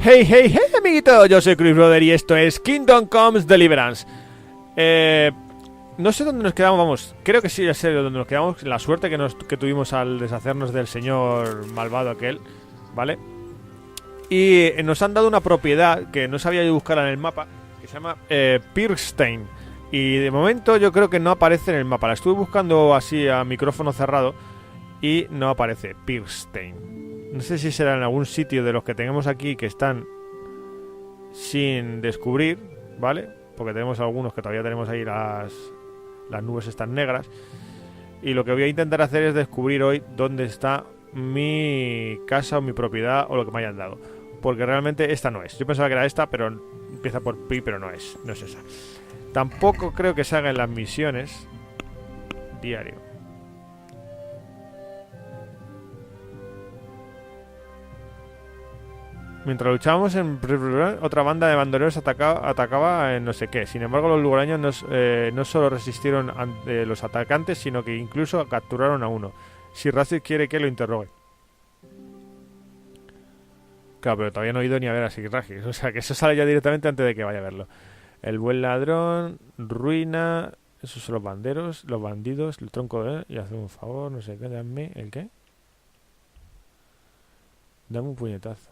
Hey, hey, hey, amiguito, yo soy Chris Brother y esto es Kingdom Comes Deliverance. No sé dónde nos quedamos, vamos, creo que sí, ya sé dónde nos quedamos. La suerte que tuvimos al deshacernos del señor malvado aquel, ¿vale? Y nos han dado una propiedad que no sabía yo buscar en el mapa, que se llama Pirstein. Y de momento yo creo que no aparece en el mapa. La estuve buscando así a micrófono cerrado y no aparece Pirstein. No sé si será en algún sitio de los que tenemos aquí que están sin descubrir, ¿vale? Porque tenemos algunos que todavía tenemos ahí las nubes están negras. Y lo que voy a intentar hacer es descubrir hoy dónde está mi casa o mi propiedad o lo que me hayan dado. Porque realmente esta no es. Yo pensaba que era esta, pero empieza por Pi, pero no es esa. Tampoco creo que se haga en las misiones. Diario. Mientras luchábamos en otra banda de bandoleros atacaba en no sé qué. Sin embargo, los lugareños no solo resistieron ante los atacantes, sino que incluso capturaron a uno. Si Racid quiere que lo interrogue. Claro, pero todavía no he ido ni a ver a Sigirragis. O sea, que eso sale ya directamente antes de que vaya a verlo. El buen ladrón, ruina. Esos son los banderos, los bandidos, el tronco de... Y hace un favor, no sé qué, dame... ¿El qué? Dame un puñetazo.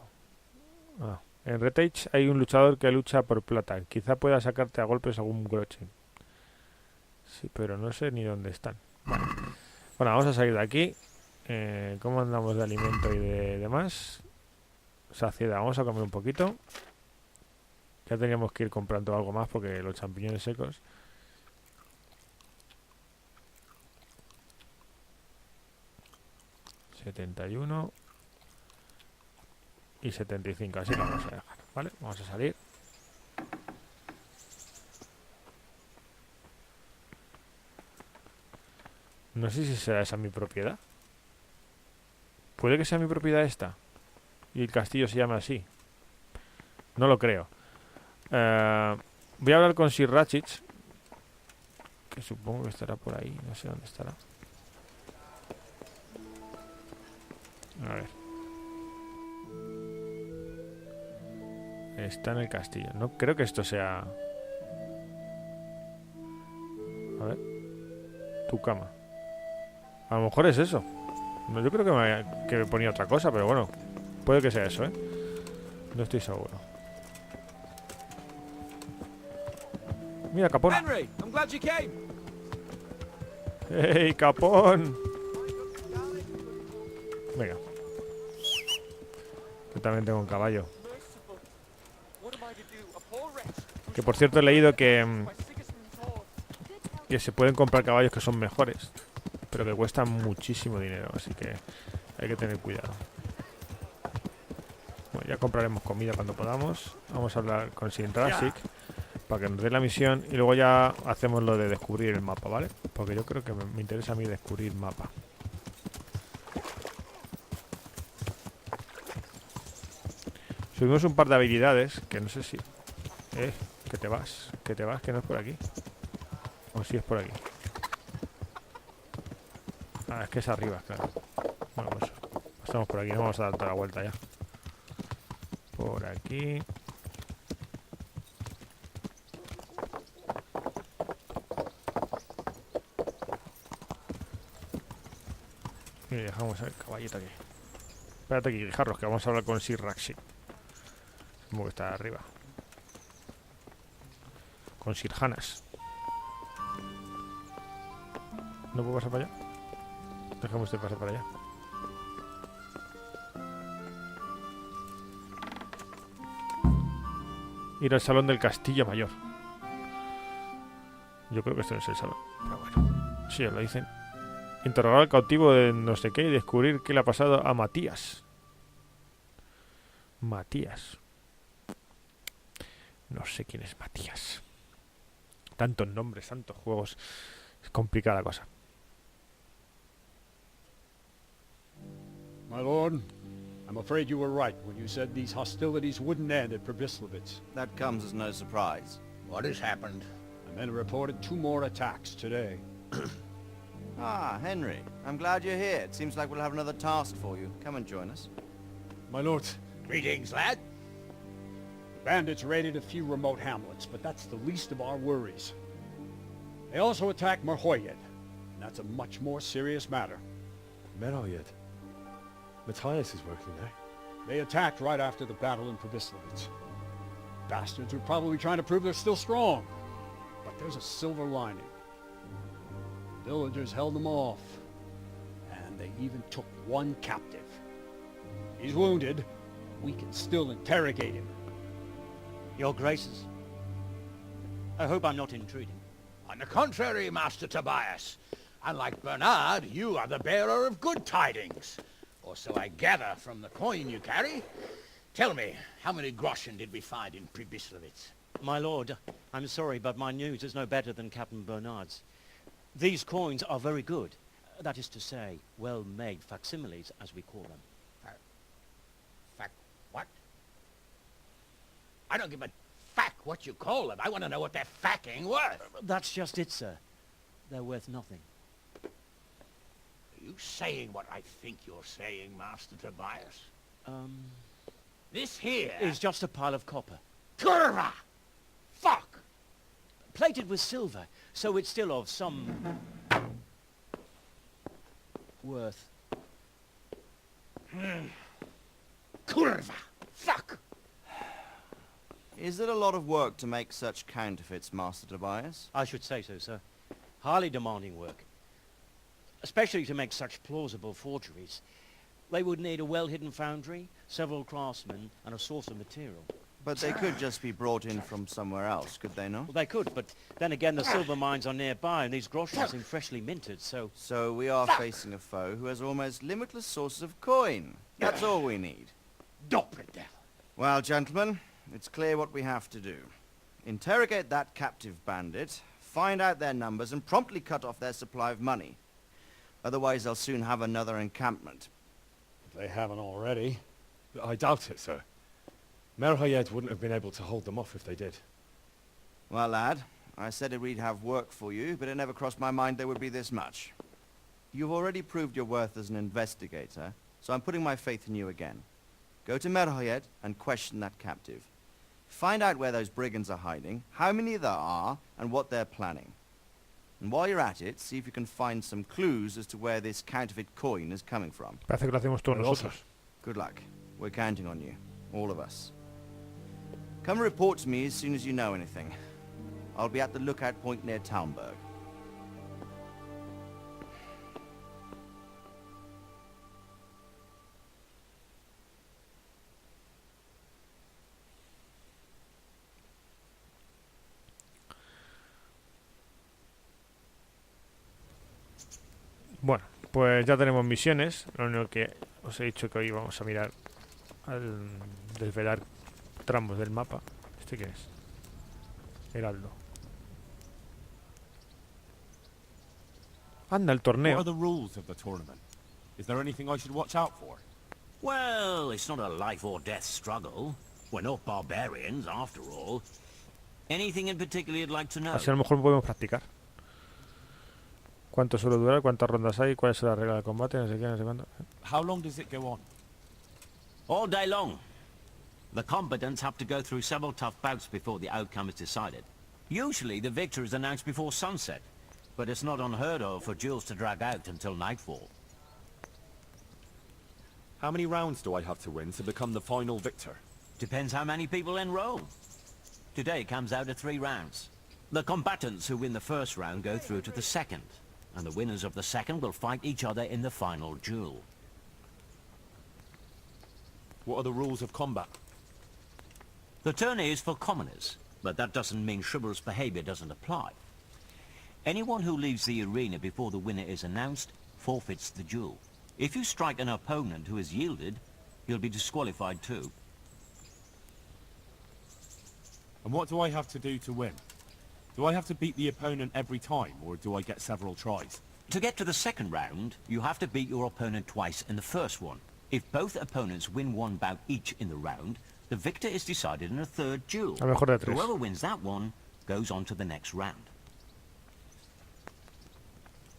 Ah. En Retage hay un luchador que lucha por plata. Quizá pueda sacarte a golpes algún broche. Sí, pero no sé ni dónde están. Vale. Bueno, vamos a salir de aquí. ¿Cómo andamos de alimento y de demás? Saciedad, vamos a comer un poquito. Ya teníamos que ir comprando algo más porque los champiñones secos. $71 y 75, así lo vamos a dejar, ¿vale? Vamos a salir. No sé si será esa mi propiedad. Puede que sea mi propiedad esta y el castillo se llama así. No lo creo. Voy a hablar con Sir Ratchet, que supongo que estará por ahí. No sé dónde estará. A ver. Está en el castillo. No creo que esto sea... A ver. Tu cama. A lo mejor es eso. No, yo creo que me ponía otra cosa, pero bueno. Puede que sea eso, ¿eh? No estoy seguro. Mira, Capón. Henry, I'm glad you came. ¡Hey, Capón! Venga. Yo también tengo un caballo. Que por cierto he leído que se pueden comprar caballos que son mejores, pero que cuestan muchísimo dinero, así que hay que tener cuidado. Bueno, ya compraremos comida cuando podamos. Vamos a hablar con Sintrasic para que nos dé la misión y luego ya hacemos lo de descubrir el mapa, ¿vale? Porque yo creo que me interesa a mí descubrir mapa. Subimos un par de habilidades que no sé si... que te vas, que no es por aquí. O si es por aquí. Ah, es que es arriba, claro. Bueno, pues estamos por aquí, no vamos a dar toda la vuelta ya. Por aquí. Y dejamos el caballito aquí. Espérate aquí, Jarros, que vamos a hablar con Sir Raxi. Como que está arriba. Con Sir Hanas. ¿No puedo pasar para allá? Déjame usted pasar para allá. Ir al salón del castillo mayor. Yo creo que este no es el salón. Pero bueno. Sí, os lo dicen. Interrogar al cautivo de no sé qué y descubrir qué le ha pasado a Matías. Matías. No sé quién es Matías. Tantos nombres, tantos juegos. Es complicada la cosa. My lord, I'm afraid you were right when you said these hostilities wouldn't end at Pestilencia. That comes as no surprise. What has happened? The men reported 2 more attacks today. Ah, Henry. I'm glad you're here. It seems like we'll have another task for you. Come and join us. My lord. Greetings, lad. Bandits raided a few remote hamlets, but that's the least of our worries. They also attacked Merhoyed, and that's a much more serious matter. Merhoyed. Matthias is working there. They attacked right after the battle in Pestilencia. Bastards are probably trying to prove they're still strong. But there's a silver lining. Villagers held them off. And they even took one captive. He's wounded. We can still interrogate him. Your Graces, I hope I'm not intruding. On the contrary, Master Tobias. Unlike Bernard, you are the bearer of good tidings. Or so I gather from the coin you carry. Tell me, how many groschen did we find in Prebislavitz? My lord, I'm sorry, but my news is no better than Captain Bernard's. These coins are very good. That is to say, well-made facsimiles, as we call them. What? I don't give a what you call them. I want to know what they're facking worth. That's just it, sir. They're worth nothing. Are you saying what I think you're saying, Master Tobias? This here is just a pile of copper. Kurva! Fuck! Plated with silver, so it's still of some worth. Kurva! Fuck! Is it a lot of work to make such counterfeits, Master Tobias? I should say so, sir. Highly demanding work. Especially to make such plausible forgeries. They would need a well-hidden foundry, several craftsmen, and a source of material. But they could just be brought in from somewhere else, could they not? Well, they could, but then again the silver mines are nearby, and these groschen seem freshly minted, so... So we are facing a foe who has almost limitless sources of coin. That's all we need. Doppeldev. Well, gentlemen, it's clear what we have to do. Interrogate that captive bandit, find out their numbers, and promptly cut off their supply of money. Otherwise, they'll soon have another encampment. If they haven't already. I doubt it, sir. Merhoyed wouldn't have been able to hold them off if they did. Well, lad, I said we'd have work for you, but it never crossed my mind there would be this much. You've already proved your worth as an investigator, so I'm putting my faith in you again. Go to Merhoyed and question that captive. Find out where those brigands are hiding, how many there are, and what they're planning. And while you're at it, see if you can find some clues as to where this counterfeit coin is coming from. Parece que lo hacemos todos nosotros. Good luck. We're counting on you. All of us. Come report to me as soon as you know anything. I'll be at the lookout point near Talmberg. Bueno, pues ya tenemos misiones. Lo único que os he dicho que hoy vamos a mirar al desvelar tramos del mapa. ¿Este qué es? Heraldo. Anda, el torneo. What are the rules of the tournament? Is there anything I should watch out for? Well, it's not a life or death struggle. We're not barbarians, after all. Anything in particular you'd like to know? Así a lo mejor podemos practicar. ¿Cuánto suele durar? ¿Cuántas rondas hay? ¿Cuál es la regla de combate? No sé qué, no sé cuánto. How long does it go on? All day long. The combatants have to go through several tough bouts before the outcome is decided. Usually the victor is announced before sunset, but it's not unheard of for duels to drag out until nightfall. How many rounds do I have to win to become the final victor? Depends how many people enroll. Today comes out of 3 rounds. The combatants who win the first round go through to the second, and the winners of the second will fight each other in the final duel. What are the rules of combat? The tourney is for commoners, but that doesn't mean chivalrous behavior doesn't apply. Anyone who leaves the arena before the winner is announced forfeits the duel. If you strike an opponent who has yielded, he'll be disqualified too. And what do I have to do to win? Do I have to beat the opponent every time, or do I get several tries? To get to the second round, you have to beat your opponent twice in the first one. If both opponents win 1 bout each in the round, the victor is decided in a third duel. A lo mejor de 3. Whoever wins that one goes on to the next round.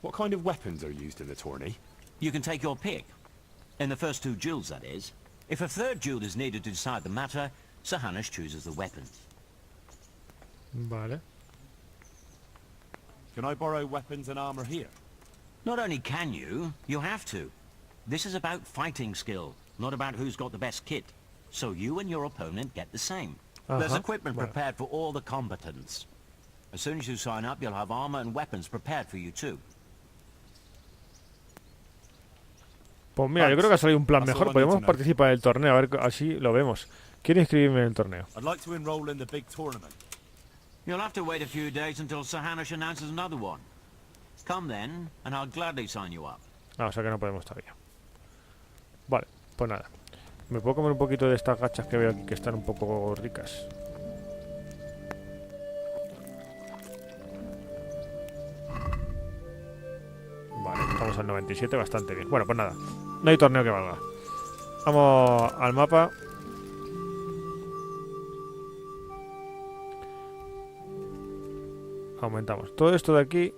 What kind of weapons are used in the tourney? You can take your pick. In the first 2 duels, that is. If a third duel is needed to decide the matter, Sir Hanush chooses the weapons. Vale. Can I borrow weapons and armor here? Not only can you, you have to. This is about fighting skill, not about who's got the best kit. So you and your opponent get the same. There's equipment prepared for all the combatants. As soon as you sign up, you'll have armor and weapons prepared for you too. Pues mira, yo creo que ha salido un plan mejor. Podemos participar en el torneo, a ver, así lo vemos. Quiero inscribirme en el torneo. I'd like to enroll in the big tournament. You'll have to wait a few days until Sir Hanush announces another one. Come then, and I'll gladly sign you up. Ah, o sea que no podemos todavía. Vale, pues nada. Me puedo comer un poquito de estas gachas que veo aquí que están un poco ricas. Vale, estamos al 97, bastante bien. Bueno, pues nada. No hay torneo que valga. Vamos al mapa. Aumentamos. Todo esto de aquí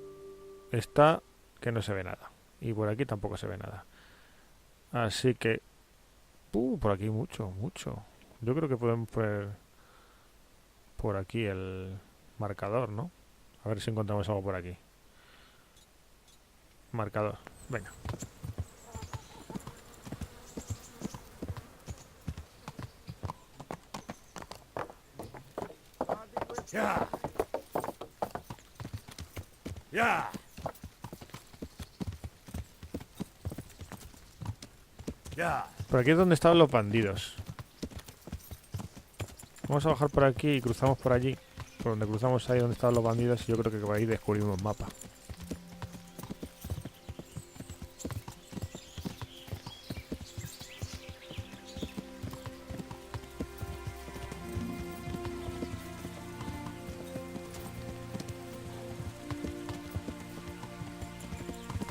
está que no se ve nada. Y por aquí tampoco se ve nada. Así que... por aquí mucho. Yo creo que podemos poner por aquí el marcador, ¿no? A ver si encontramos algo por aquí. Marcador. Venga. Yeah. Yeah. Yeah. Por aquí es donde estaban los bandidos. Vamos a bajar por aquí y cruzamos por allí. Por donde cruzamos ahí donde estaban los bandidos. Y yo creo que por ahí descubrimos mapa.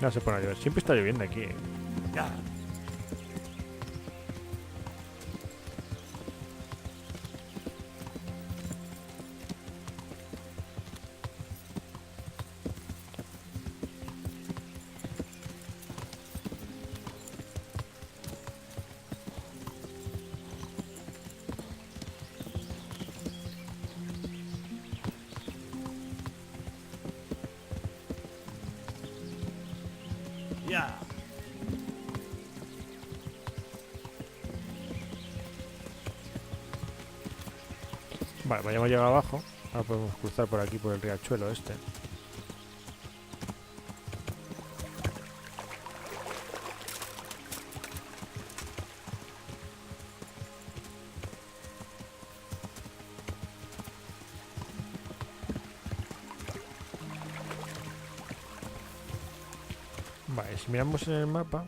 Ya se pone a llover. Siempre está lloviendo aquí. Yeah. Yeah. Vale, pues ya hemos llegado abajo. Ahora podemos cruzar por aquí, por el riachuelo este. Vale, si miramos en el mapa,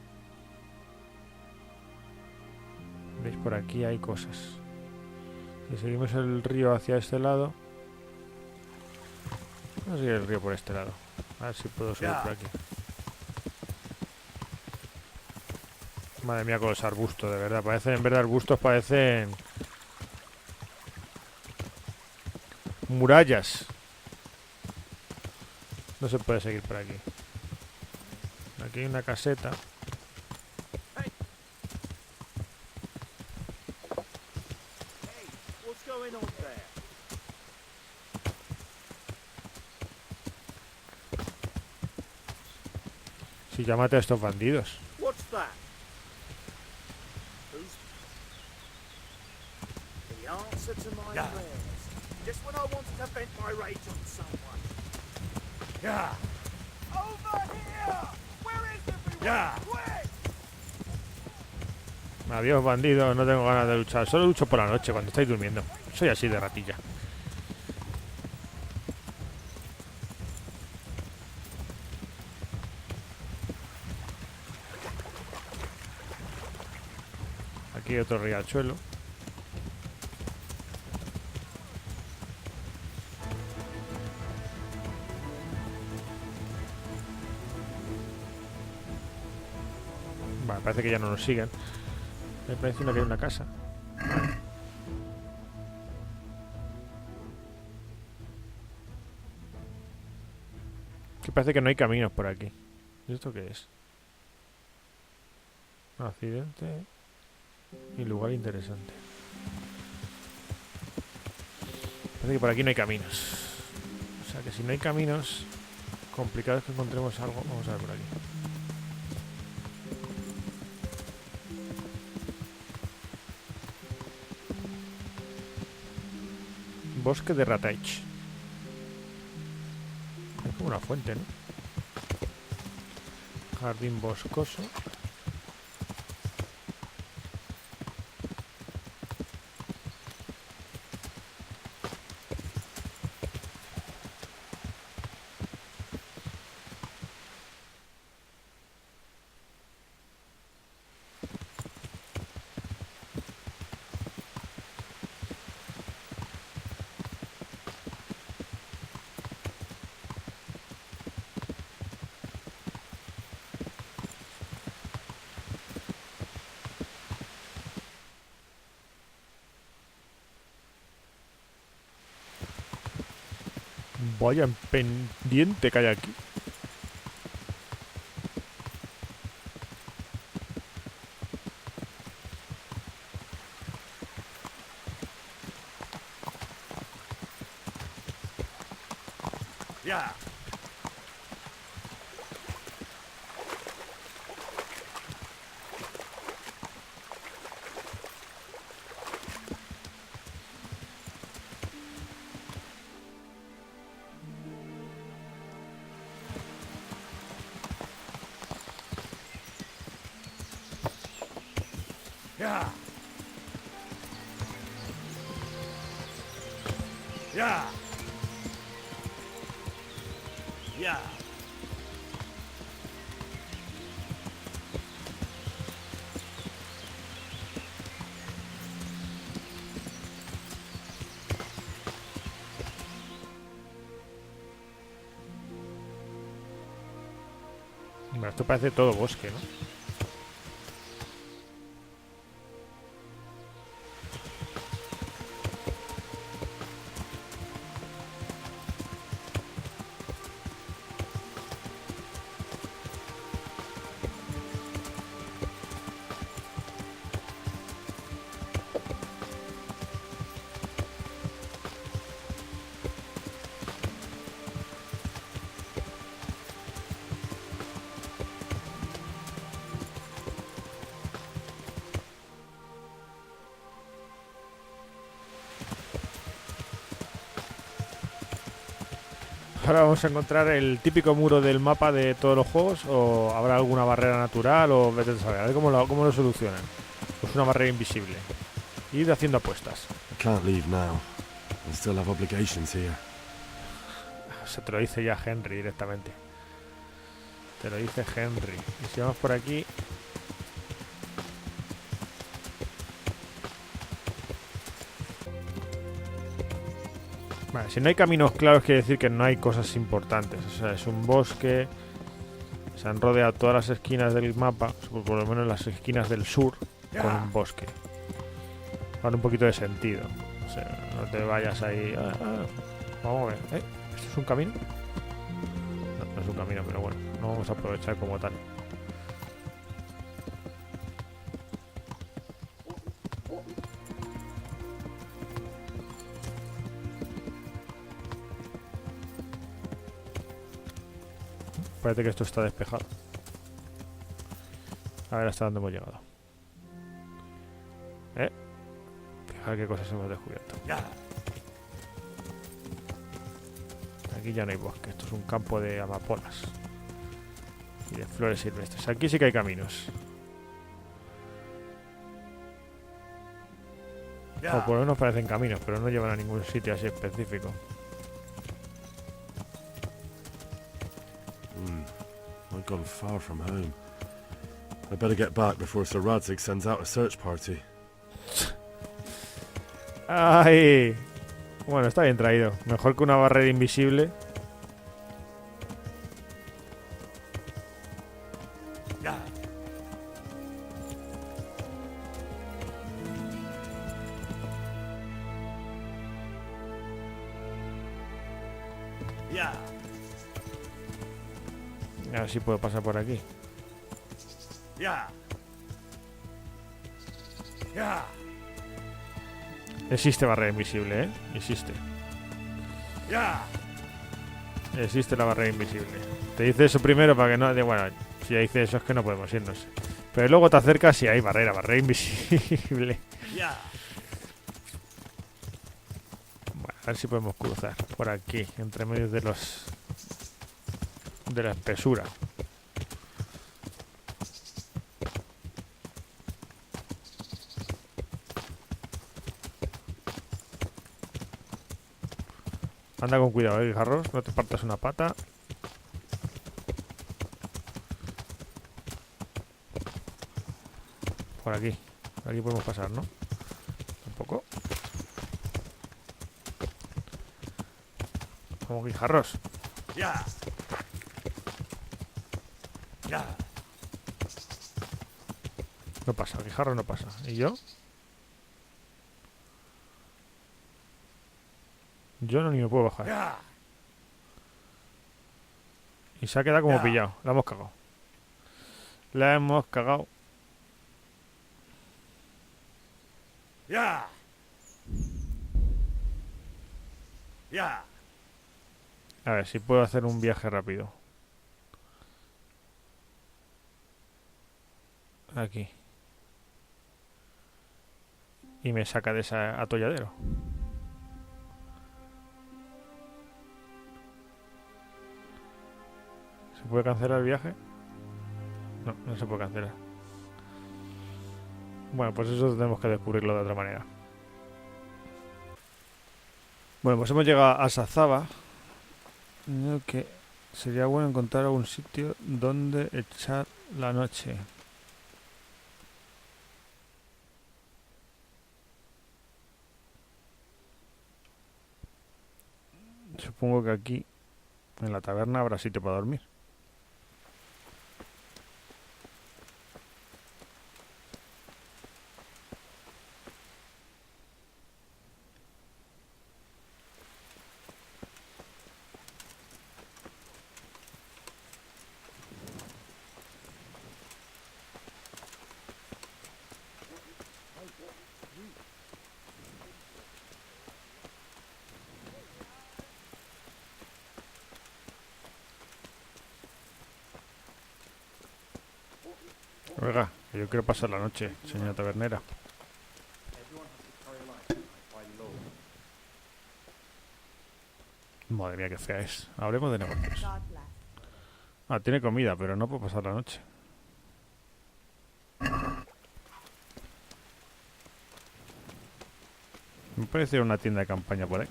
veis por aquí hay cosas. Si seguimos el río hacia este lado, vamos a seguir el río por este lado. A ver si puedo subir por aquí. Madre mía con los arbustos, de verdad. Parecen, en vez de arbustos, parecen murallas. No se puede seguir por aquí. Aquí hay una caseta. Si llámate a estos bandidos. What's that? Who's the answer to my Yeah. prayers? Just when I wanted to vent my rage on someone. Yeah. Over here! Where is everyone? Yeah. Quick! Adiós, bandidos. No tengo ganas de luchar. Solo lucho por la noche, cuando estáis durmiendo. Soy así de ratilla. Aquí hay otro riachuelo. Vale, parece que ya no nos siguen. Me parece que hay una casa. Vale. Que parece que no hay caminos por aquí. ¿Y esto qué es? Accidente y lugar interesante. Parece que por aquí no hay caminos. O sea que si no hay caminos, complicado es que encontremos algo. Vamos a ver por aquí. Bosque de Rataich. Es como una fuente, ¿no? Jardín boscoso. Vaya pendiente que hay aquí. Yeah. Yeah. Yeah. Yeah. Bueno, esto parece todo bosque, ¿no? Ahora vamos a encontrar el típico muro del mapa de todos los juegos, o habrá alguna barrera natural, o vete a saber, a ver cómo lo solucionan. Pues una barrera invisible. Ir haciendo apuestas. I can't leave now. I still have obligations here. Se te lo dice ya Henry directamente. Te lo dice Henry. Y si vamos por aquí... Vale, si no hay caminos claros quiere decir que no hay cosas importantes. O sea, es un bosque. Se han rodeado todas las esquinas del mapa, por lo menos las esquinas del sur, con un bosque. Para un poquito de sentido. O sea, no te vayas ahí... Vamos a ver. ¿Esto es un camino? No, no es un camino, pero bueno, no vamos a aprovechar como tal. Parece que esto está despejado. A ver hasta dónde hemos llegado. Fijar qué cosas hemos descubierto. Aquí ya no hay bosque. Esto es un campo de amapolas y de flores silvestres. Aquí sí que hay caminos. O por lo menos parecen caminos, pero no llevan a ningún sitio así específico. I've gone far from home. I better get back before Sir Radzig sends out a search party. ¡Ay! Bueno, está bien traído. Mejor que una barrera invisible. A ver si puedo pasar por aquí. Existe barrera invisible, ¿eh? Existe. Existe la barrera invisible. Te dice eso primero para que no... Bueno, si ya dice eso es que no podemos irnos. Pero luego te acercas y hay barrera invisible. Bueno, a ver si podemos cruzar por aquí, entre medio de los... de la espesura. Anda con cuidado, guijarros, no te partas una pata. Por aquí podemos pasar, ¿no? Tampoco. Como guijarros. No pasa, guijarro no pasa. ¿Y yo? Yo no ni me puedo bajar. Y se ha quedado como pillado. La hemos cagado. La hemos cagado. A ver si puedo hacer un viaje rápido. Aquí. Y me saca de ese atolladero. ¿Se puede cancelar el viaje? No, no se puede cancelar. Bueno, pues eso tenemos que descubrirlo de otra manera. Bueno, pues hemos llegado a Sazaba. Creo que sería bueno encontrar algún sitio donde echar la noche. Supongo que aquí, en la taberna, habrá sitio para dormir. Oiga, que yo quiero pasar la noche, señora tabernera. Madre mía, qué fea es. Hablemos de negocios. Ah, tiene comida, pero no puedo pasar la noche. Me parece una tienda de campaña por ahí.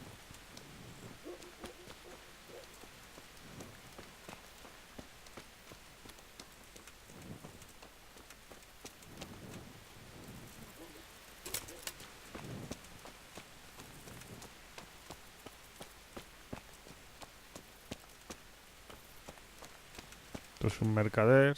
Esto es un mercader.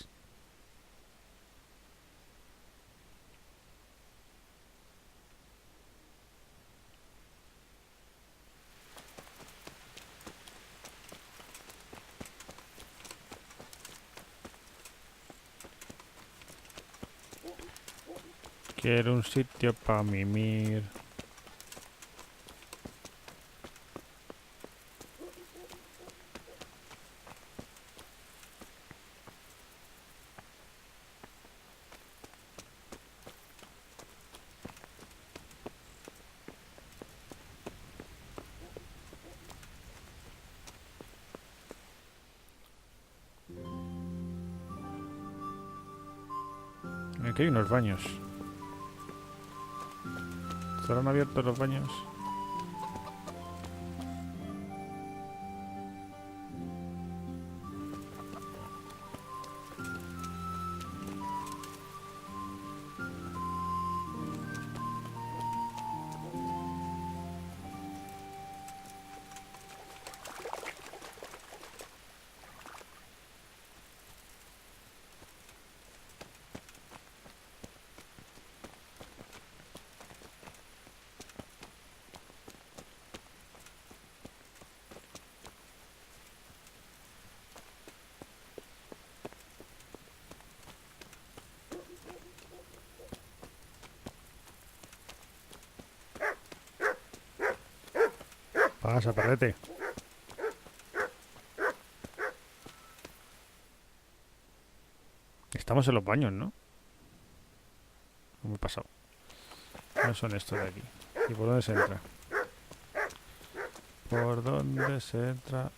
Quiero un sitio para mimir. Aquí hay unos baños. ¿Estarán abiertos los baños? Pasa, perrete. Estamos en los baños, ¿no? ¿Cómo he pasado? No son estos de aquí. ¿Y por dónde se entra? ¿Por dónde se entra?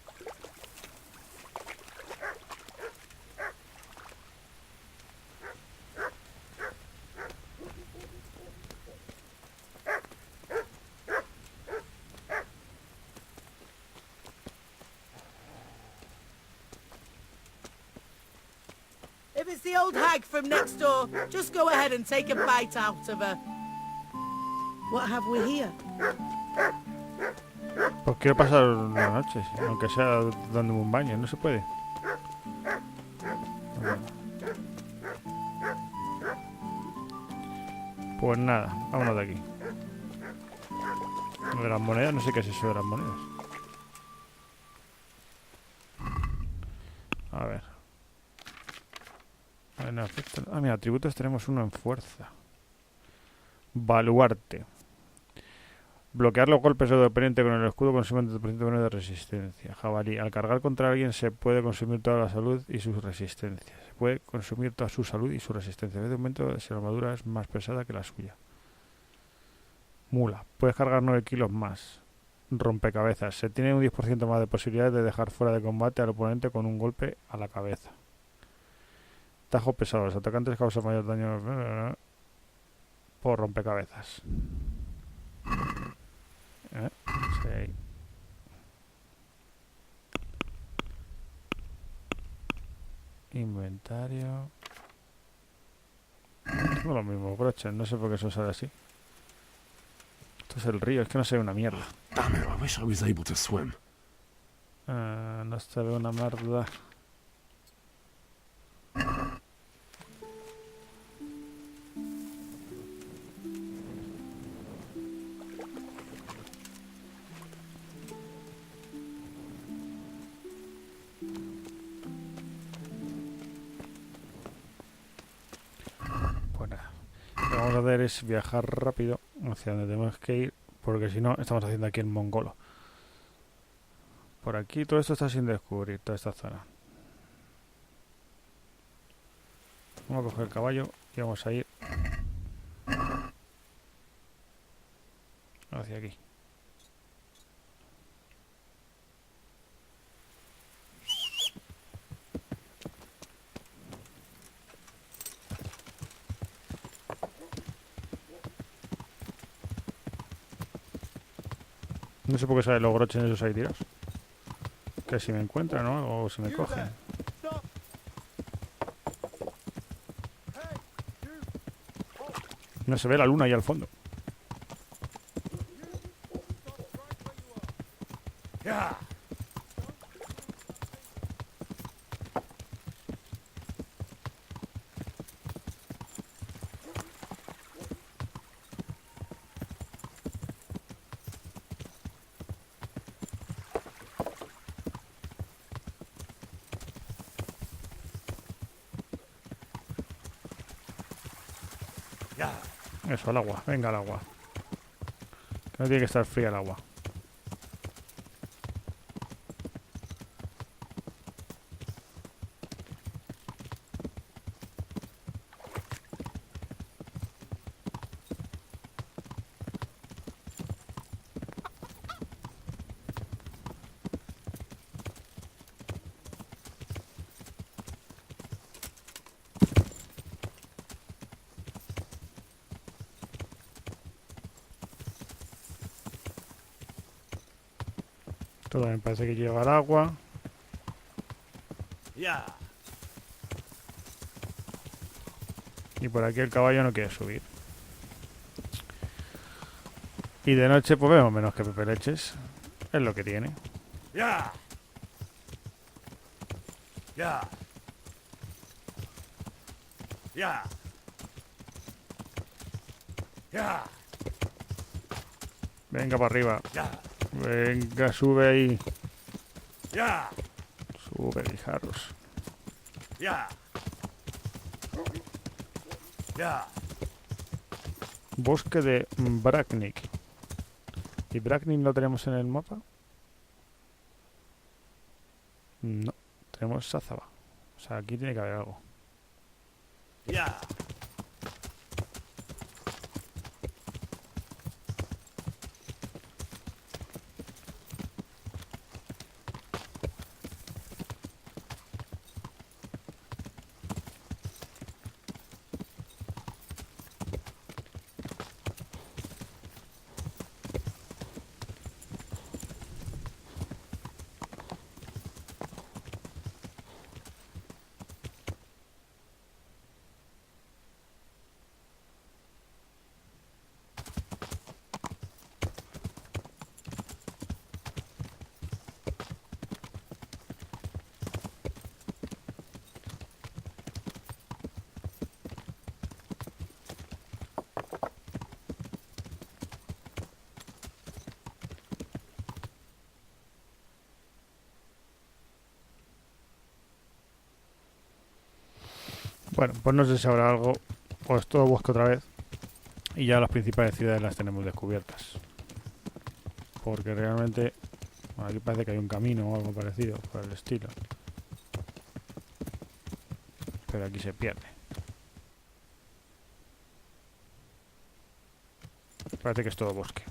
If it's the old hag from next door, just go ahead and take a bite out of her. What have we here? Pues quiero pasar una noche, aunque sea dándome un baño, no se puede. Pues nada, vámonos de aquí. Lo de las monedas, no sé qué es eso de las monedas. A ver. Ah, mira, atributos tenemos uno en fuerza. Baluarte. Bloquear los golpes del oponente con el escudo consume un 30% de resistencia. Jabalí. Al cargar contra alguien se puede consumir toda la salud y su resistencia. Se puede consumir toda su salud y su resistencia. De momento, si la armadura es más pesada que la suya. Mula. Puedes cargar 9 kilos más. Rompecabezas. Se tiene un 10% más de posibilidades de dejar fuera de combate al oponente con un golpe a la cabeza. Tajo pesado. Los atacantes causan mayor daño por rompecabezas. Sí. Inventario. Tengo los mismos broches, no sé por qué eso sale así. Esto es el río, es que no se ve una mierda. Damn it, I wish I was able to swim. No se ve una mierda. Lo que vamos a hacer es viajar rápido hacia donde tenemos que ir, porque si no, estamos haciendo aquí el mongolo. Por aquí todo esto está sin descubrir, toda esta zona. Vamos a coger el caballo y vamos a ir hacia aquí. No sé por qué salen los broches esos ahí tirados. Que si me encuentran o algo, o si me cogen. No se ve la luna ahí al fondo. Eso, al agua. Venga, al agua. Que no tiene que estar fría el agua. Todo me parece que lleva el agua. Y por aquí el caballo no quiere subir. Y de noche pues vemos menos que Pepe Leches. Es lo que tiene. Venga para arriba. Venga, sube ahí. Sube, guijarros. Bosque de Bracknick. ¿Y Bracknick lo tenemos en el mapa? No, tenemos Sázava. O sea, aquí tiene que haber algo. Yeah. Bueno, pues no sé si habrá algo. O es todo bosque otra vez. Y ya las principales ciudades las tenemos descubiertas. Porque realmente... Bueno, aquí parece que hay un camino o algo parecido, por el estilo. Pero aquí se pierde. Parece que es todo bosque.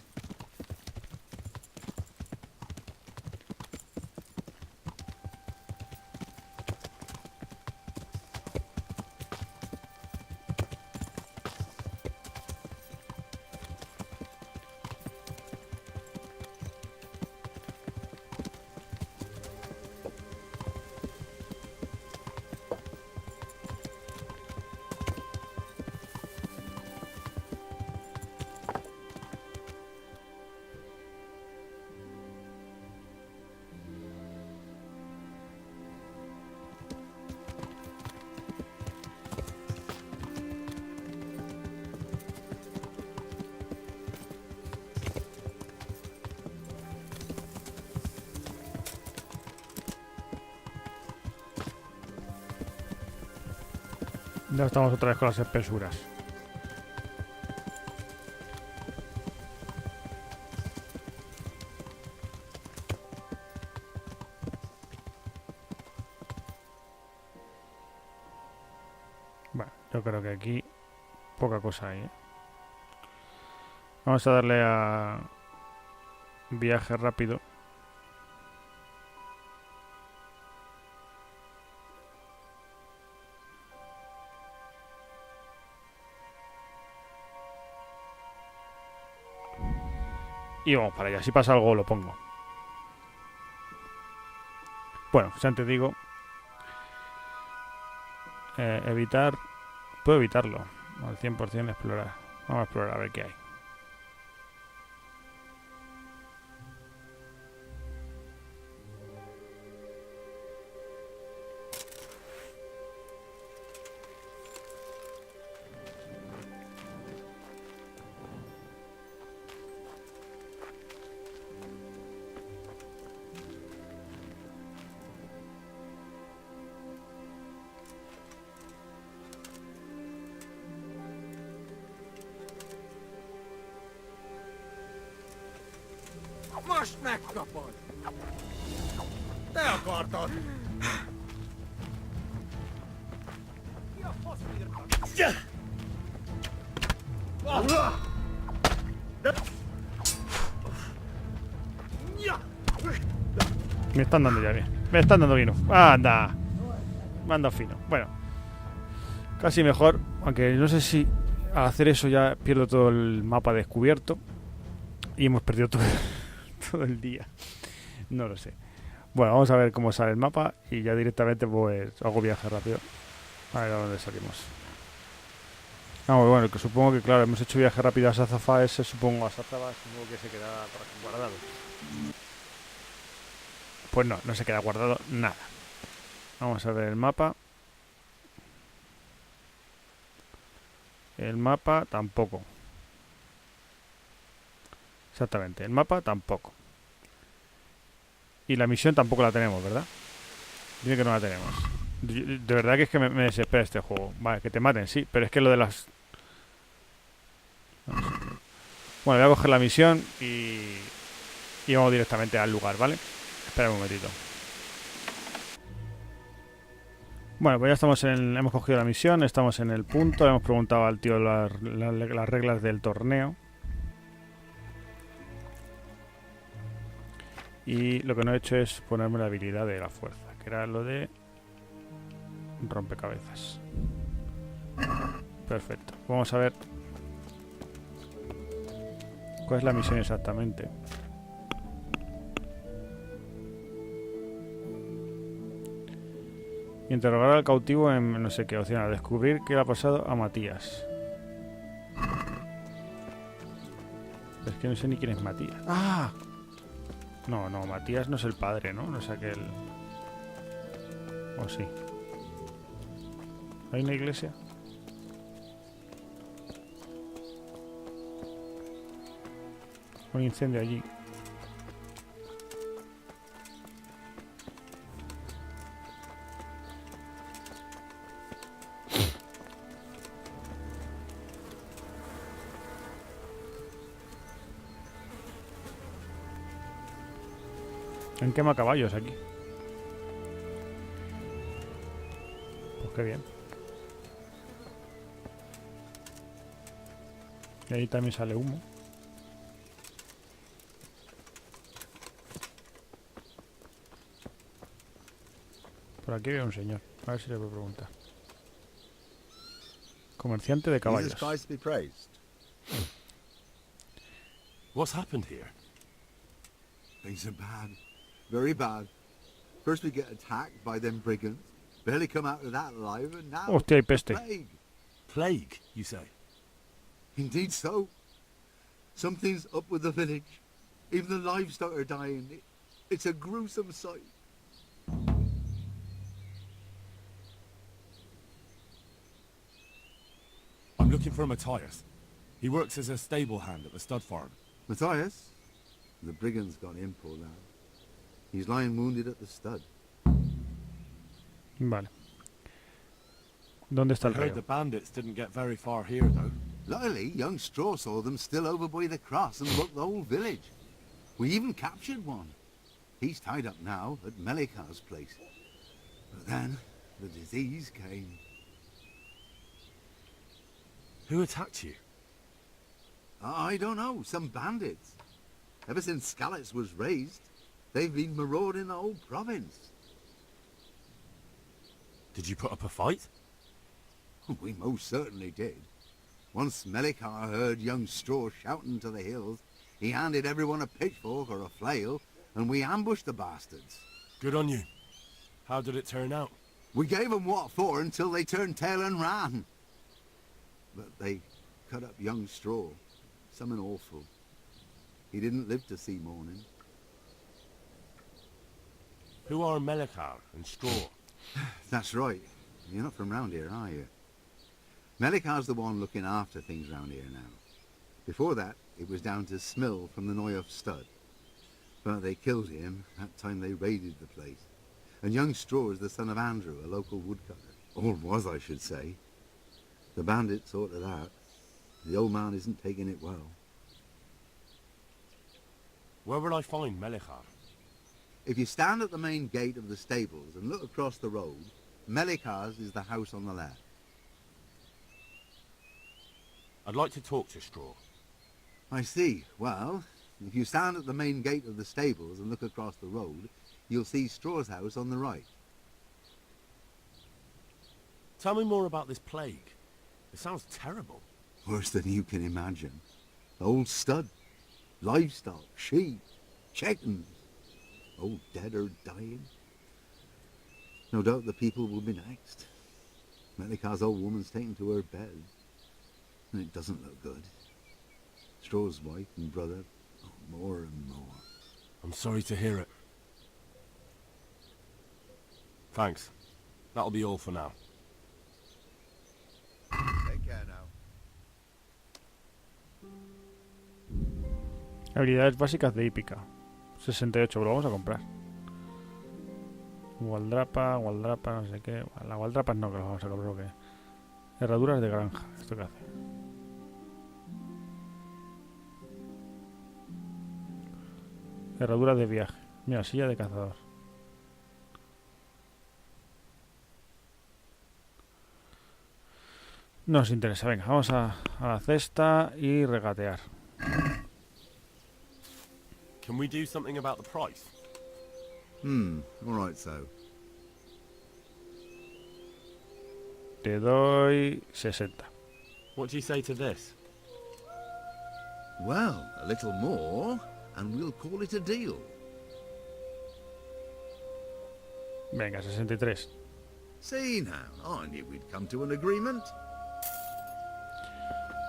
Ya estamos otra vez con las espesuras. Bueno, yo creo que aquí poca cosa hay, ¿eh? Vamos a darle a viaje rápido. Y vamos para allá. Si pasa algo lo pongo. Bueno, ya te digo. Evitar. Puedo evitarlo. Al 100% explorar. Vamos a explorar a ver qué hay. Most megkapod! Te akartad! Ki a fasz írta? Me están dando ya bien. Me están dando bien. ¡Anda! Me han dado fino. Bueno. Casi mejor. Aunque no sé si al hacer eso ya pierdo todo el mapa descubierto. Y hemos perdido todo el día. No lo sé. Bueno, vamos a ver cómo sale el mapa. Y ya directamente pues hago viaje rápido. A ver a dónde salimos. Bueno, que supongo que claro, hemos hecho viaje rápido a Sazafa. Ese supongo supongo que se queda por aquí guardado. Pues no, no se queda guardado nada. Vamos a ver el mapa. El mapa tampoco. Exactamente, el mapa tampoco. Y la misión tampoco la tenemos, ¿verdad? Dime que no la tenemos. De verdad que es que me desespera este juego. Vale, que te maten, sí, pero es que lo de las... Bueno, voy a coger la misión y vamos directamente al lugar, ¿vale? Espera un momentito. Bueno, pues ya estamos hemos cogido la misión, estamos en el punto, le hemos preguntado al tío las reglas del torneo. Y lo que no he hecho es ponerme la habilidad de la fuerza, que era lo de rompecabezas. Perfecto. Vamos a ver cuál es la misión exactamente. Interrogar al cautivo en no sé qué opción. Descubrir qué le ha pasado a Matías. Es que no sé ni quién es Matías. ¡Ah! No, Matías no es el padre, ¿no? No es aquel... ¿O sí? ¿Hay una iglesia? Un incendio allí. En quema caballos aquí. Pues qué bien. Y ahí también sale humo. Por aquí veo un señor. A ver si le puedo preguntar. Comerciante de caballos. Jesus Christ be praised. What's happened here? Things are bad. Very bad. First we get attacked by them brigands. Barely come out of that alive, and now... Hostia, hay peste. Plague. Plague, you say? Indeed so. Something's up with the village. Even the livestock are dying. It's a gruesome sight. I'm looking for Matthias. He works as a stable hand at the stud farm. Matthias? The brigands got him pulled out. He's lying wounded at the stud. Vale. ¿Dónde está I el heard reo? the bandits didn't get very far here, though. Luckily, young Straw saw them still over by the cross and looked the whole village. We even captured one. He's tied up now at Melikar's place. But then, the disease came. Who attacked you? I don't know, some bandits. Ever since Skalitz was raised, they've been marauding the whole province. Did you put up a fight? We most certainly did. Once Melikar heard young Straw shouting to the hills, he handed everyone a pitchfork or a flail, and we ambushed the bastards. Good on you. How did it turn out? We gave them what for until they turned tail and ran. But they cut up young Straw. Something awful. He didn't live to see morning. Who are Melikar and Straw? That's right. You're not from round here, are you? Melikar's the one looking after things round here now. Before that, it was down to Smill from the Neuhof stud. But they killed him that time they raided the place. And young Straw is the son of Andrew, a local woodcutter. Or was, I should say. The bandits saw to that. The old man isn't taking it well. Where will I find Melikar? If you stand at the main gate of the stables and look across the road, Melikar's is the house on the left. I'd like to talk to Straw. I see. Well, if you stand at the main gate of the stables and look across the road, you'll see Straw's house on the right. Tell me more about this plague. It sounds terrible. Worse than you can imagine. The old stud, livestock, sheep, chickens, all dead or dying. No doubt the people will be next. Melikar's old woman's taken to her bed, and it doesn't look good. Straw's wife and brother, more and more. I'm sorry to hear it. Thanks. That'll be all for now. Take care now. Habilidades básicas de hípica. 68, lo vamos a comprar. Gualdrapa, no sé qué. La gualdrapa no, que lo vamos a comprar. ¿Qué? Herraduras de granja. ¿Esto qué hace? Herraduras de viaje. Mira, silla de cazador. No nos interesa. Venga, vamos a la cesta y regatear. Can we do something about the price? All right, so. Te doy 60. What do you say to this? Well, a little more, and we'll call it a deal. Venga, 63. See now, I knew we'd come to an agreement.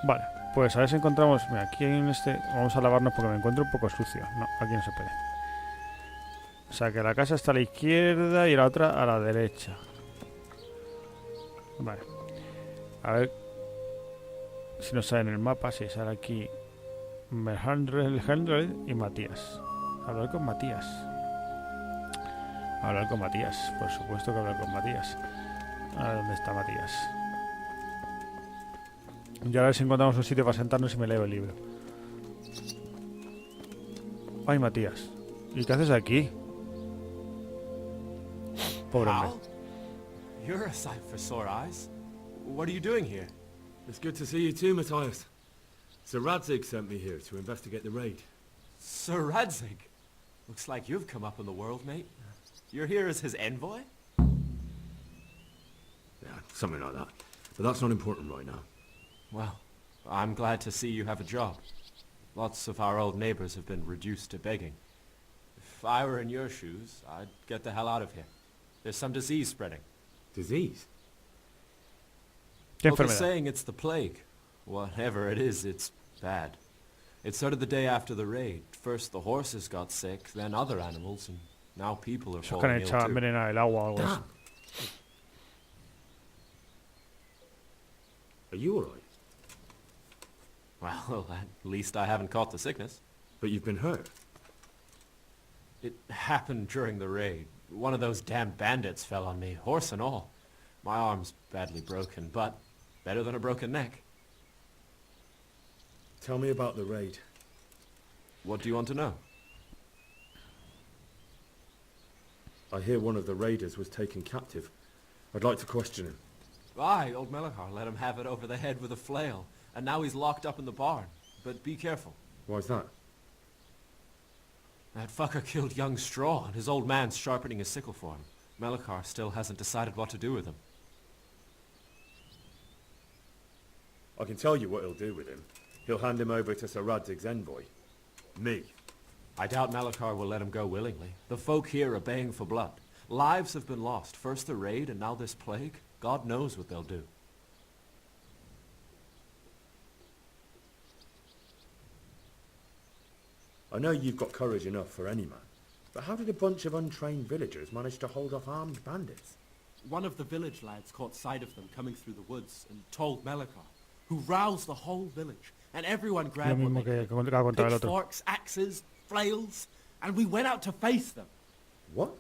Vale, pues a ver si encontramos... Mira, aquí hay un Vamos a lavarnos porque me encuentro un poco sucio. No, aquí no se puede. O sea, que la casa está a la izquierda y la otra a la derecha. Vale. A ver si nos sale en el mapa. Si sale aquí Merhandrel y Matías. Hablar con Matías. Hablar con Matías. Por supuesto que hablar con Matías. A ver dónde está Matías. Y a ver si encontramos un sitio para sentarnos y me leo el libro. Ay, Matías. ¿Y qué haces aquí? Pobre hombre. Hal? You're a sight for sore eyes. What are you doing here? It's good to see you too, Matthias. Sir Radzig sent me here to investigate the raid. Sir Radzig? Looks like you've come up in the world, mate. You're here as his envoy? Yeah, something like that. But that's not important right now. Well, I'm glad to see you have a job. Lots of our old neighbors have been reduced to begging. If I were in your shoes, I'd get the hell out of here. There's some disease spreading. Disease? ¿Qué Well, they're enfermedad? saying it's the plague. Whatever it is, it's bad. It started the day after the raid. First the horses got sick, then other animals, and now people are Esos que han falling ill echado a too. envenenar el agua o algo así. Are you alright? Well, at least I haven't caught the sickness. But you've been hurt. It happened during the raid. One of those damn bandits fell on me, horse and all. My arm's badly broken, but better than a broken neck. Tell me about the raid. What do you want to know? I hear one of the raiders was taken captive. I'd like to question him. Aye, old Melachar let him have it over the head with a flail, and now he's locked up in the barn. But be careful. Why's that? That fucker killed young Straw, and his old man's sharpening his sickle for him. Melachar still hasn't decided what to do with him. I can tell you what he'll do with him. He'll hand him over to Sir Radzig's envoy. Me. I doubt Melachar will let him go willingly. The folk here are baying for blood. Lives have been lost. First the raid, and now this plague. God knows what they'll do. I know you've got courage enough for any man, but how did a bunch of untrained villagers manage to hold off armed bandits? One of the village lads caught sight of them coming through the woods and told Melachar, who roused the whole village, and everyone Lo grabbed what mismo they que could. ha contado el otro. Pitchforks, axes, flails, and we went out to face them. What?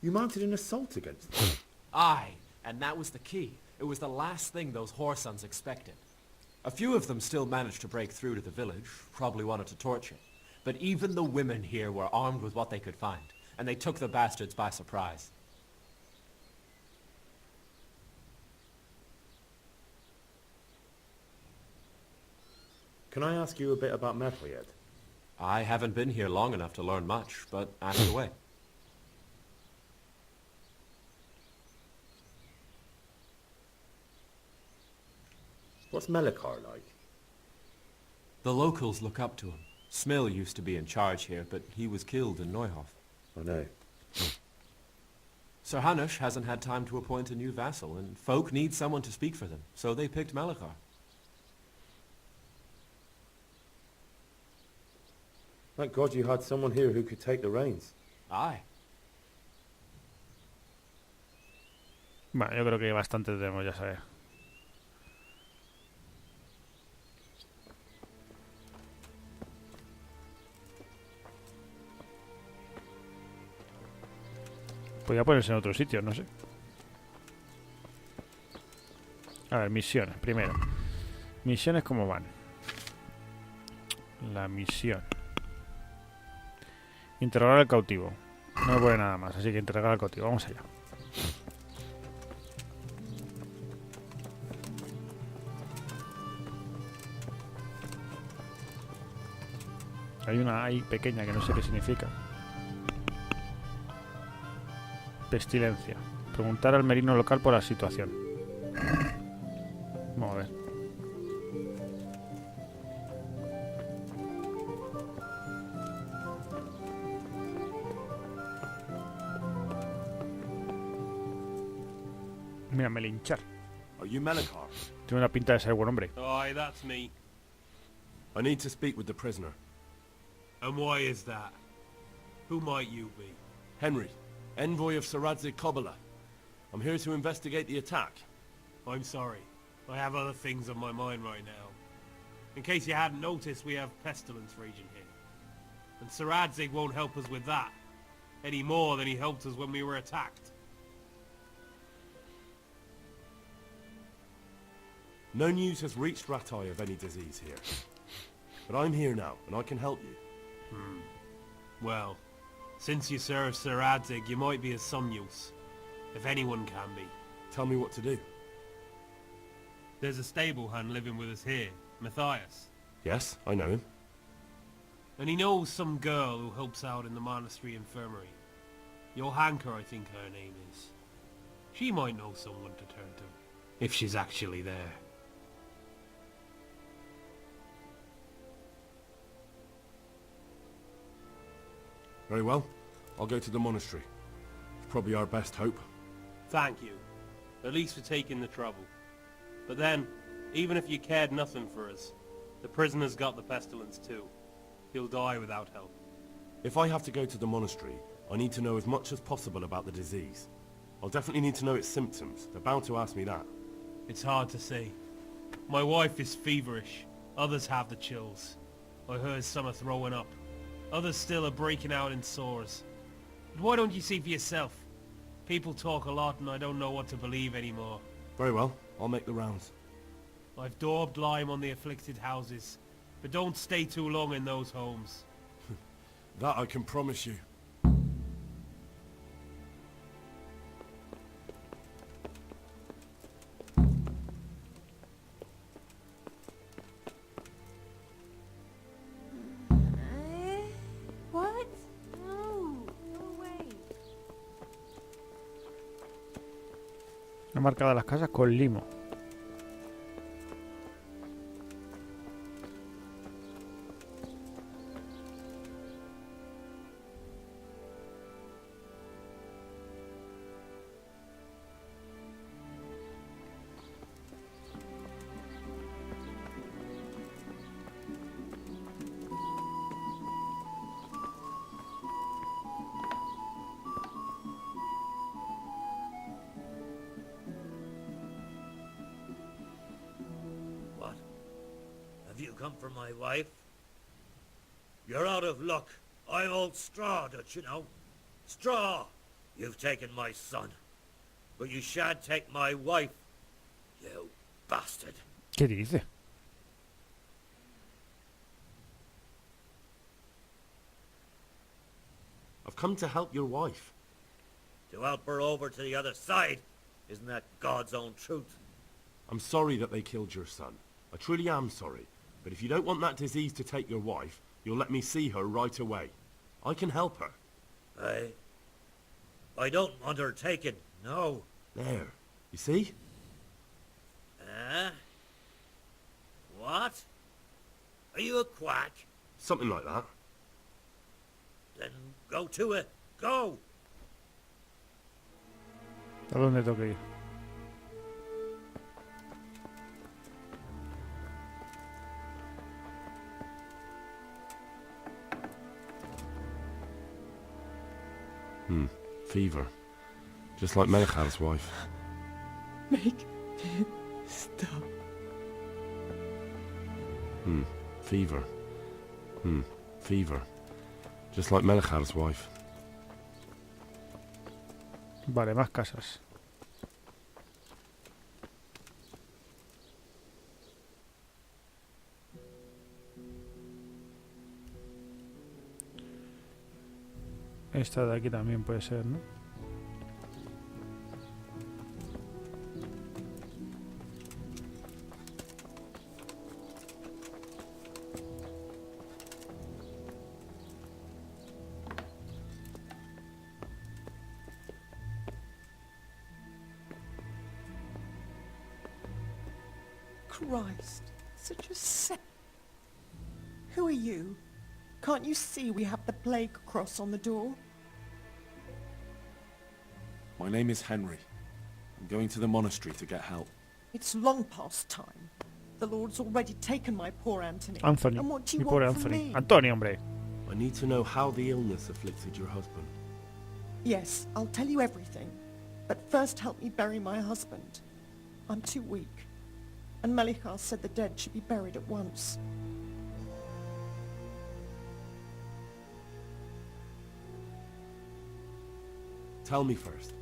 You mounted an assault against them? Aye, and that was the key. It was the last thing those whoresons expected. A few of them still managed to break through to the village, probably wanted to torch it. But even the women here were armed with what they could find, and they took the bastards by surprise. Can I ask you a bit about Mephiad? I haven't been here long enough to learn much, but ask away. What's Melachar like? The locals look up to him. Smill used to be in charge here, but he was killed in Neuhof. I know. Sir Hanush hasn't had time to appoint a new vassal, and folk need someone to speak for them, so they picked Melachar. Thank God you had someone here who could take the reins. Aye. Bueno, yo creo que bastante debemos ya saber. Podría ponerse en otro sitio, no sé. A ver, misiones, primero. Misiones, ¿cómo van? La misión. Interrogar al cautivo. No me pone nada más, así que interrogar al cautivo. Vamos allá. Hay una ahí pequeña que no sé qué significa. Pestilencia. Preguntar al merino local por la situación. Vamos a ver. Mírame linchar. Are you Melikar? Tiene una pinta de ser buen hombre. Aye, that's me. I need to speak with the prisoner. And why is that? Who might you be? Henry, envoy of Sir Radzig Kobyla. I'm here to investigate the attack. I'm sorry. I have other things on my mind right now. In case you hadn't noticed, we have Pestilence raging here. And Sir Radzig won't help us with that. Any more than he helped us when we were attacked. No news has reached Ratai of any disease here. But I'm here now, and I can help you. Well, since you serve Sir Radzig, you might be of some use. If anyone can be. Tell me what to do. There's a stable hand living with us here, Matthias. Yes, I know him. And he knows some girl who helps out in the monastery infirmary. Johanka, I think her name is. She might know someone to turn to, if she's actually there. Very well. I'll go to the monastery. It's probably our best hope. Thank you. At least for taking the trouble. But then, even if you cared nothing for us, the prisoner's got the pestilence too. He'll die without help. If I have to go to the monastery, I need to know as much as possible about the disease. I'll definitely need to know its symptoms. They're bound to ask me that. It's hard to say. My wife is feverish. Others have the chills. I heard some are throwing up. Others still are breaking out in sores. But why don't you see for yourself? People talk a lot and I don't know what to believe anymore. Very well. I'll make the rounds. I've daubed lime on the afflicted houses, but don't stay too long in those homes. That I can promise you. What? No, no way. Una marcada las casas con limo. What? Have you come for my wife? You're out of luck. I'm old Straw, don't you know? Straw! You've taken my son. But you shan't take my wife. You bastard. ¿Qué dice? I've come to help your wife. To help her over to the other side. Isn't that God's own truth? I'm sorry that they killed your son. I truly am sorry. But if you don't want that disease to take your wife, you'll let me see her right away. I can help her. I don't want her taken, no. There. You see? What? Are you a quack? Something like that. Then go to it. Go! ¿A dónde tengo que ir? Fever. Just like Melikhar's wife. Make it stop. Fever. Fever. Just like Melikhar's wife. Vale, más casas. Esta de aquí también puede ser, ¿no? Christ, such a Who are you? Can't you see we have the plague cross on the door? My name is Henry. I'm going to the monastery to get help. It's long past time. The Lord's already taken my poor Anthony. Anthony. And what do Mi you pobre want from Anthony. me? Antonio, hombre. I need to know how the illness afflicted your husband. Yes, I'll tell you everything. But first help me bury my husband. I'm too weak. And Melichar said the dead should be buried at once. Tell me first.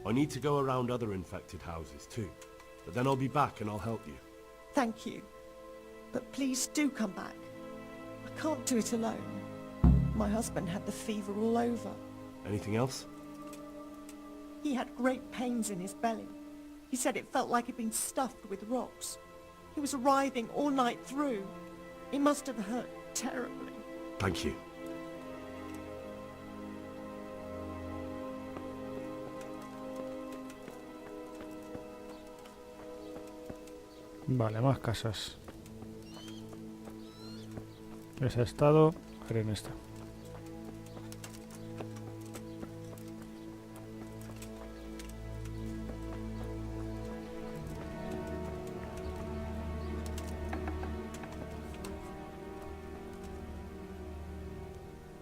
I need to go around other infected houses too. But then I'll be back and I'll help you. Thank you. But please do come back. I can't do it alone. My husband had the fever all over. Anything else? He had great pains in his belly. He said it felt like he'd been stuffed with rocks. He was writhing all night through. It must have hurt terribly. Thank you. Vale, más casas. Ese ha estado. A ver en esta.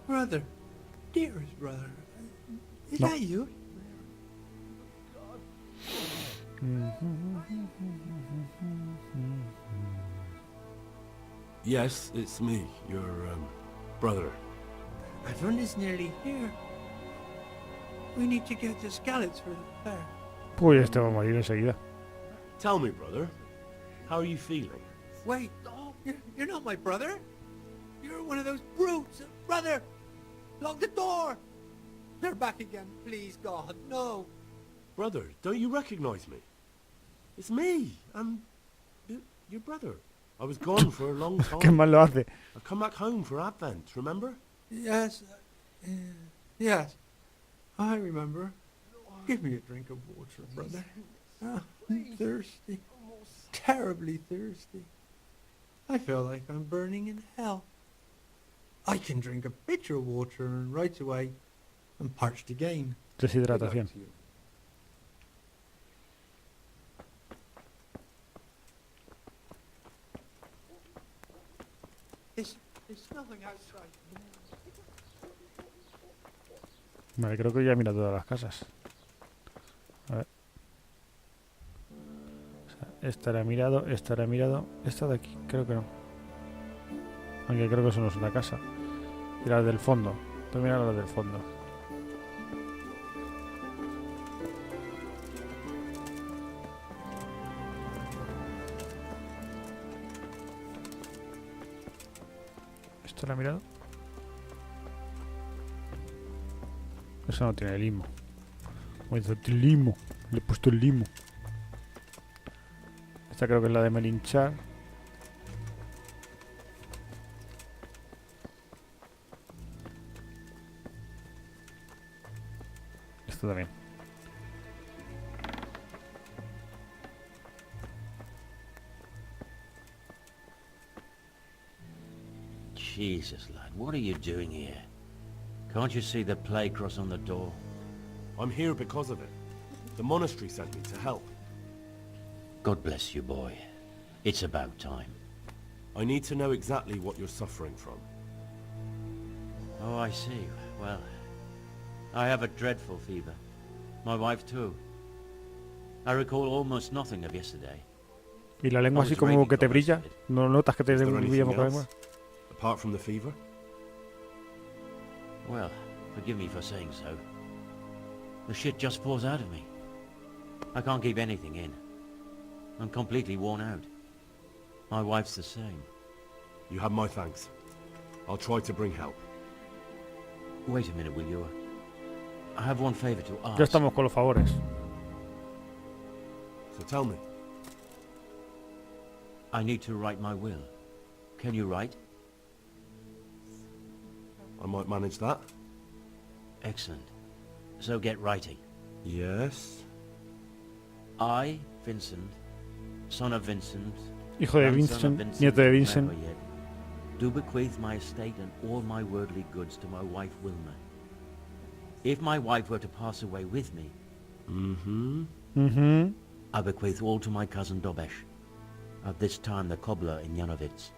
Brother, dearest brother, is No. that you? Yes, it's me, your, brother. My friend is nearly here. We need to get the scallops for the fair. Uy, este va a morir enseguida. Tell me, brother, how are you feeling? Wait, oh, you're not my brother. You're one of those brutes. Brother, lock the door. They're back again, please, God, no. Brother, don't you recognize me? It's me. I'm your brother. I was gone for a long time. Qué mal lo hace. I've come back home for Advent, remember? Yes, yes, I remember. Give me a drink of water, brother. I'm thirsty, terribly thirsty. I feel like I'm burning in hell. I can drink a pitcher of water and right away I'm parched again. Deshidratación. There's nothing outside. Vale, creo que ya mira todas las casas. A ver. O sea, esta la he mirado, esta la he mirado. Esta de aquí, creo que no. Aunque creo que eso no es una casa. Y las del fondo. Voy a mirar las del fondo. ¿Esta la he mirado? Esa no tiene limo. Oye, tiene limo. Le he puesto el limo. Esta creo que es la de Melinchar. Esta también. Jesus, lad, what are you doing here? Can't you see the plague cross on the door? I'm here because of it. The monastery sent me to help. God bless you, boy. It's about time. I need to know exactly what you're suffering from. Oh, I see. Well, I have a dreadful fever. My wife too. I recall almost nothing of yesterday. Y la lengua así como que te brilla. ¿No notas que te Is there brilla anything poco la else, lengua? apart from the fever? Well, forgive me for saying so. The shit just pours out of me. I can't keep anything in. I'm completely worn out. My wife's the same. You have my thanks. I'll try to bring help. Wait a minute, will you? I have one favor to ask. Ya estamos con los favores. So tell me. I need to write my will. Can you write? I might manage that. Excellent. So get writing. Yes. I, Vincent, son of Vincent, Hijo de Grandson of Vincent, nieto de Vincent. Clever yet, do bequeath my estate and all my worldly goods to my wife Wilma. If my wife were to pass away with me, I bequeath all to my cousin Dobesh, at this time the cobbler in Janovitz.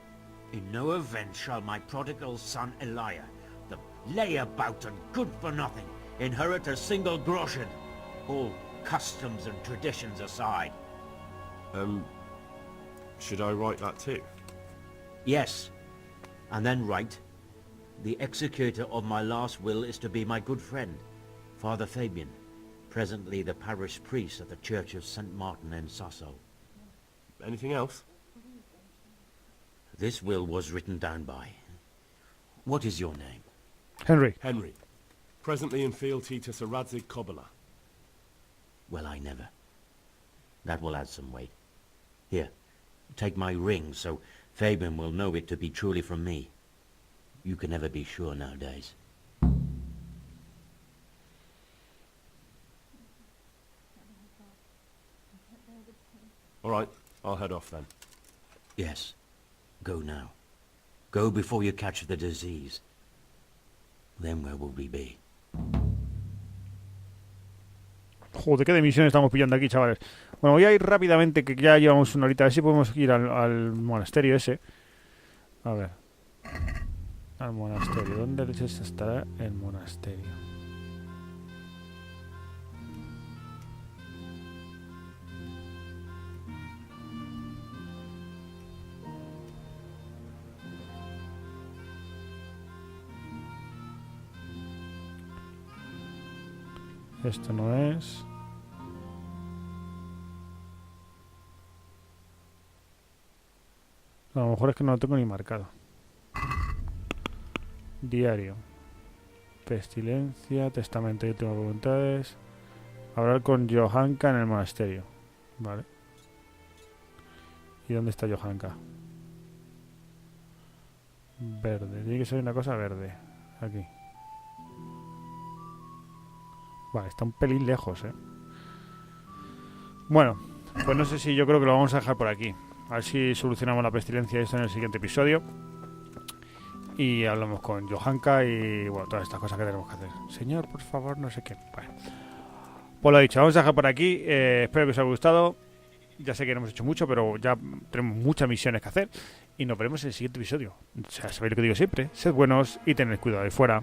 In no event shall my prodigal son Elia, the layabout and good-for-nothing, inherit a single groschen, all customs and traditions aside. Should I write that too? Yes, and then write, the executor of my last will is to be my good friend, Father Fabian, presently the parish priest at the Church of St. Martin in Sasso. Anything else? This will was written down by. What is your name? Henry. Henry. Presently in fealty to Sir Radzig Kobyla. Well, I never. That will add some weight. Here, take my ring, so Fabian will know it to be truly from me. You can never be sure nowadays. All right, I'll head off then. Yes. Go now. Go before you catch the disease. Then where will we be? Joder, qué de misión estamos pillando aquí, chavales. Bueno, voy a ir rápidamente, que ya llevamos una horita. A ver si podemos ir al monasterio ese. A ver. Al monasterio. ¿Dónde leches estará el monasterio? Esto no es. A lo mejor es que no lo tengo ni marcado. Diario. Pestilencia, testamento y tengo voluntades. Hablar con Johanka en el monasterio. Vale. ¿Y dónde está Johanka? Verde. Tiene que ser una cosa verde. Aquí. Vale, está un pelín lejos, Bueno, pues no sé si yo creo que lo vamos a dejar por aquí. A ver si solucionamos la pestilencia esto en el siguiente episodio. Y hablamos con Johanka y bueno, todas estas cosas que tenemos que hacer. Señor, por favor, no sé qué. Bueno, pues lo dicho, vamos a dejar por aquí. Espero que os haya gustado. Ya sé que no hemos hecho mucho, pero ya tenemos muchas misiones que hacer. Y nos veremos en el siguiente episodio. O sea, sabéis lo que digo siempre. Sed buenos y tened cuidado ahí fuera.